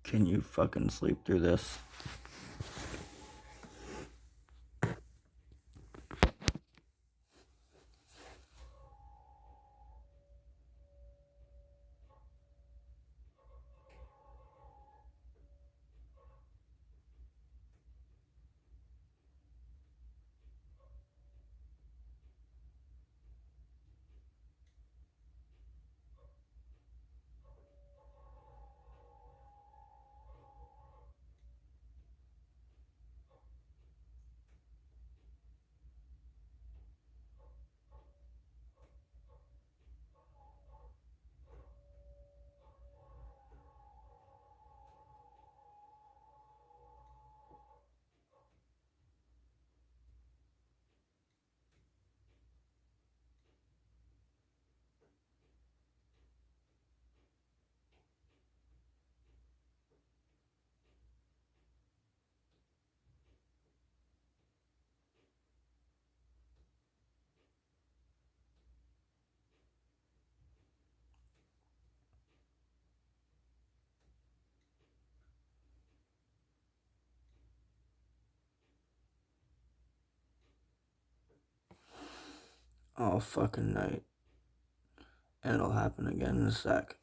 Can you fucking sleep through this? All fucking night. And it'll happen again in a sec.